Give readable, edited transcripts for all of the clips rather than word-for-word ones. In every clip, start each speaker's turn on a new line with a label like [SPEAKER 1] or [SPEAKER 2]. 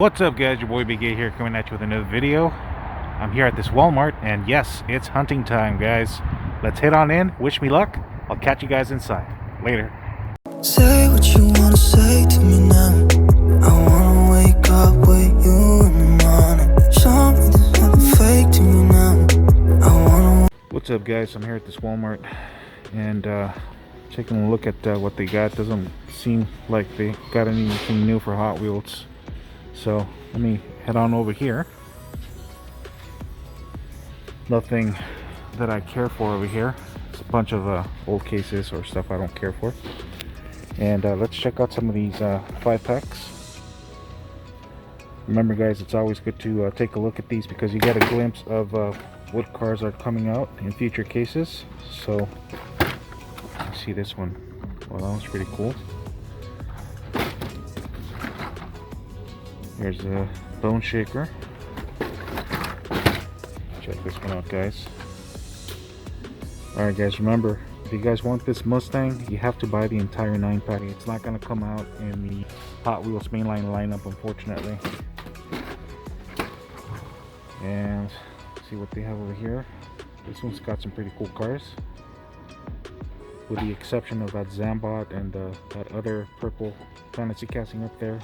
[SPEAKER 1] What's up, guys? Your boy Big A here, coming at you with another video. I'm here at this Walmart, and yes, it's hunting time, guys. Let's head on in. Wish me luck. I'll catch you guys inside. Later.
[SPEAKER 2] Say what you wanna say to me now. I wanna wake up with you in the morning. Show me there's nothing fake to me now. I wanna.
[SPEAKER 1] What's up, guys? I'm here at this Walmart, and taking a look at what they got. Doesn't seem like they got anything new for Hot Wheels. So let me head on over here. Nothing that I care for over here. It's a bunch of old cases or stuff I don't care for. And let's check out some of these 5-packs. Remember, guys, it's always good to take a look at these because you get a glimpse of what cars are coming out in future cases. So let's see this one. Well, that one's pretty cool. Here's a bone shaker. Check this one out, guys. Alright, guys, remember, if you guys want this Mustang, you have to buy the entire 9-pack. It's not going to come out in the Hot Wheels mainline lineup, unfortunately. And see what they have over here. This one's got some pretty cool cars, with the exception of that Zambot and that other purple fantasy casting up there,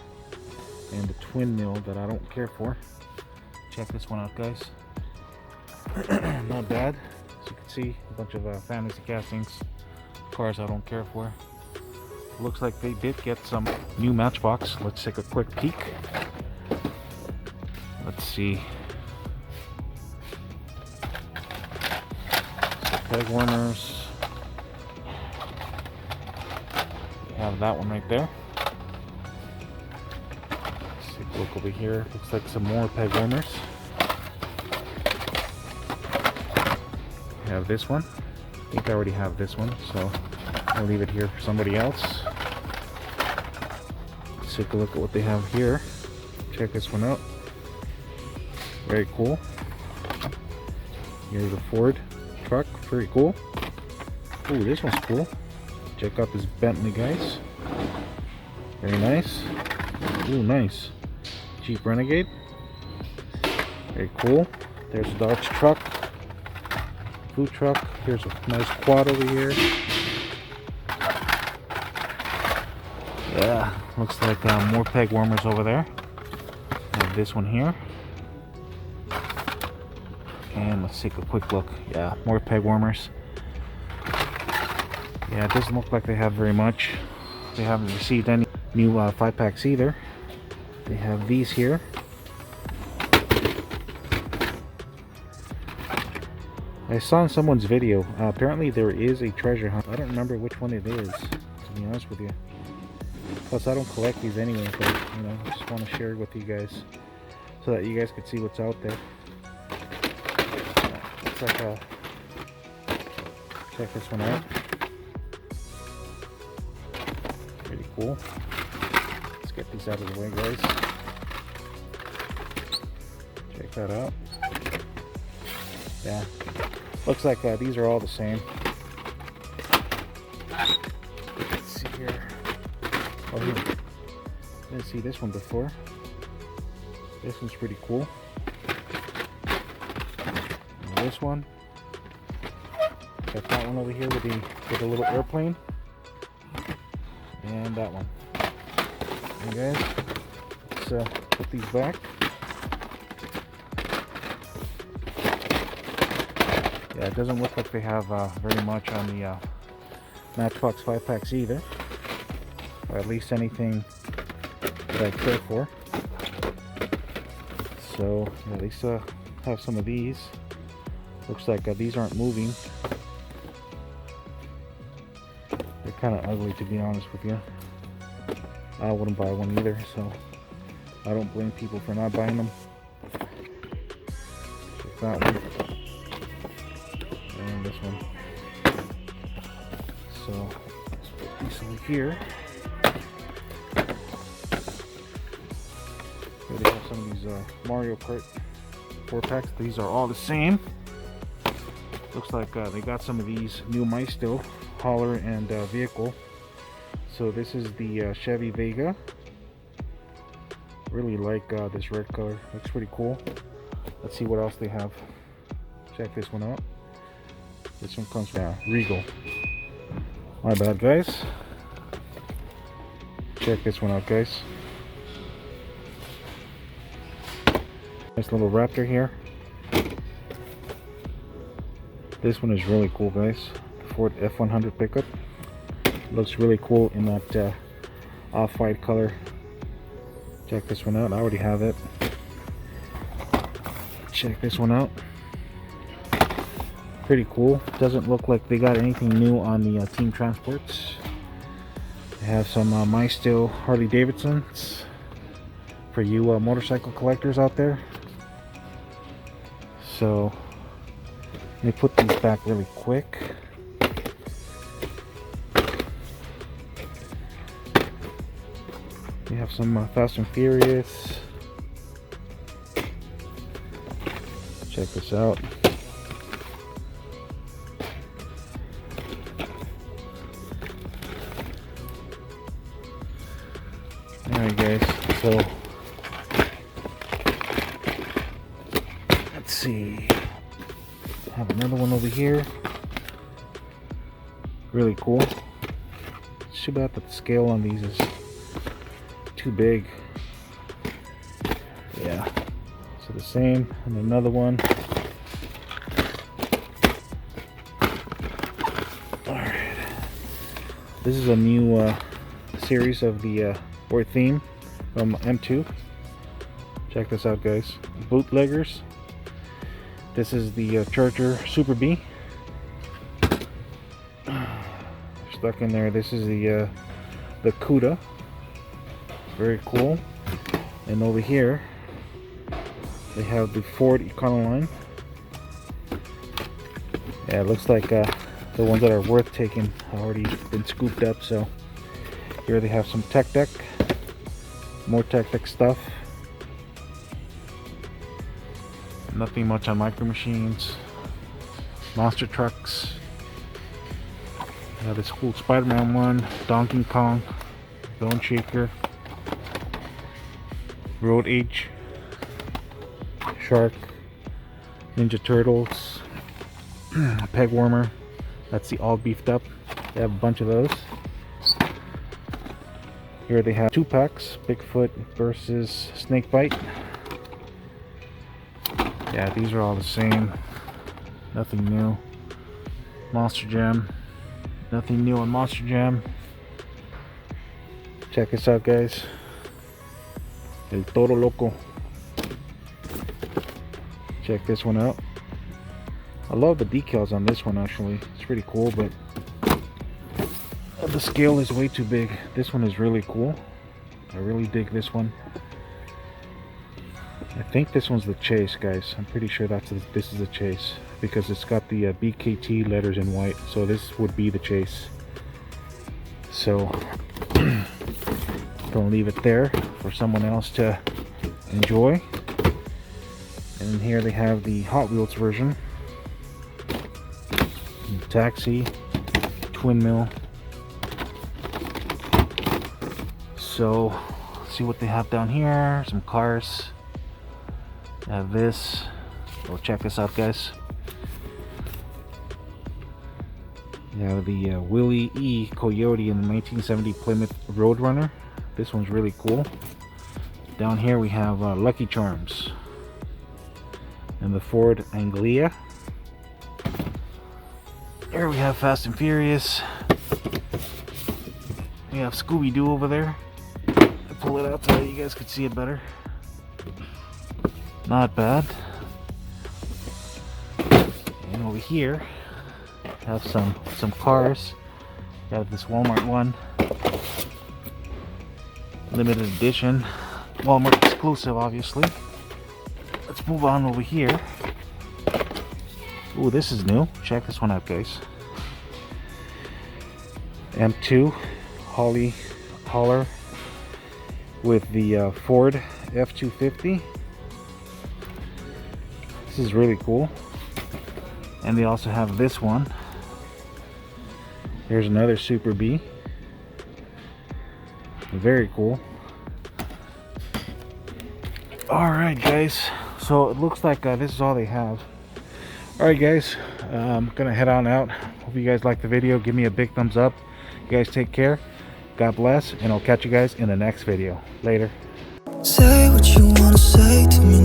[SPEAKER 1] and the twin mill that I don't care for. Check this one out, guys. Not bad. As you can see, a bunch of fantasy castings, cars I don't care for. Looks like they did get some new Matchbox. Let's take a quick peek. Let's see. So peg warmers. We have that one right there. Take a look over here. Looks like some more peg warmers. We have this one. I think I already have this one, so I'll leave it here for somebody else. Let's take a look at what they have here. Check this one out. Very cool. Here's a Ford truck. Very cool. Ooh, this one's cool. Check out this Bentley, guys. Very nice. Ooh, nice. Jeep Renegade. Very cool. There's a Dodge truck. Food truck. Here's a nice quad over here. Yeah, looks like more peg warmers over there. And this one here. And let's take a quick look. Yeah, more peg warmers. Yeah, it doesn't look like they have very much. They haven't received any new 5-packs either. They have these here. I saw in someone's video, apparently there is a treasure hunt. I don't remember which one it is, to be honest with you. Plus, I don't collect these anyway, but, you know, I just want to share it with you guys so that you guys could see what's out there. Looks like check this one out. Pretty cool. Let's get these out of the way, guys. Check that out. Yeah, looks like these are all the same. Let's see here. Oh, here. Didn't see this one before. This one's pretty cool. And this one. Got that one over here with the little airplane. And that one. And guys, let's put these back. Yeah, it doesn't look like they have very much on the Matchbox 5-packs either, or at least anything that I care for. So yeah, they still have some of these. Looks like these aren't moving. They're kind of ugly, to be honest with you. I wouldn't buy one either, so I don't blame people for not buying them. Check that one. And this one. So let's put these over here. Here they have some of these Mario Kart 4-packs. These are all the same. Looks like they got some of these new Maisto hauler and vehicle. So this is the Chevy Vega. Really like this red color. Looks pretty cool. Let's see what else they have. Check this one out. This one comes from Regal. My bad, guys. Check this one out, guys. Nice little Raptor here. This one is really cool, guys. Ford F100 pickup. Looks really cool in that off-white color. Check this one out. I already have it. Check this one out. Pretty cool. Doesn't look like they got anything new on the Team Transports. They have some My Still Harley Davidsons for you motorcycle collectors out there. So let me put these back really quick. We have some Fast and Furious. Check this out. Alright guys, so let's see. I have another one over here. Really cool. It's too bad that the scale on these is too big. Yeah. So the same, and another one. Alright. This is a new series of the or theme from M2. Check this out, guys. Bootleggers. This is the Charger Super B. Stuck in there. This is the CUDA. Very cool. And over here they have the Ford Econoline. Yeah, it looks like the ones that are worth taking have already been scooped up. So here they have some Tech Deck, more Tech Deck stuff. Nothing much on Micro Machines. Monster trucks. This cool Spider-Man one, Donkey Kong, Bone Shaker, Road Age, Shark, Ninja Turtles, Peg Warmer. That's the all beefed up. They have a bunch of those. Here they have 2 packs, Bigfoot versus Snakebite. Yeah, these are all the same. Nothing new. Monster Jam. Nothing new on Monster Jam. Check this out, guys. El Toro Loco. Check this one out. I love the decals on this one actually. It's pretty cool, but the scale is way too big. This one is really cool. I really dig this one. I think this one's the Chase, guys. I'm pretty sure this is the Chase because it's got the BKT letters in white. So this would be the Chase. So gonna leave it there for someone else to enjoy. And here they have the Hot Wheels version. Taxi, twin mill. So let's see what they have down here. Some cars. They have this. Go check this out, guys. You have the Willie E. Coyote in the 1970 Plymouth Roadrunner. This one's really cool. Down here we have Lucky Charms and the Ford Anglia. Here we have Fast and Furious. We have Scooby-Doo over there. I pull it out so that you guys could see it better. Not bad. And over here have some cars. We have this Walmart one, limited edition, Walmart exclusive, obviously. Let's move on over here. Ooh, this is new. Check this one out, guys. M2 Hauler with the Ford F-250. This is really cool. And they also have this one. Here's another Super B. Very cool. Alright guys, so it looks like this is all they have. Alright guys, I'm gonna head on out. Hope you guys like the video. Give me a big thumbs up. You guys take care. God bless, and I'll catch you guys in the next video. Later.
[SPEAKER 2] Say what you wanna say to me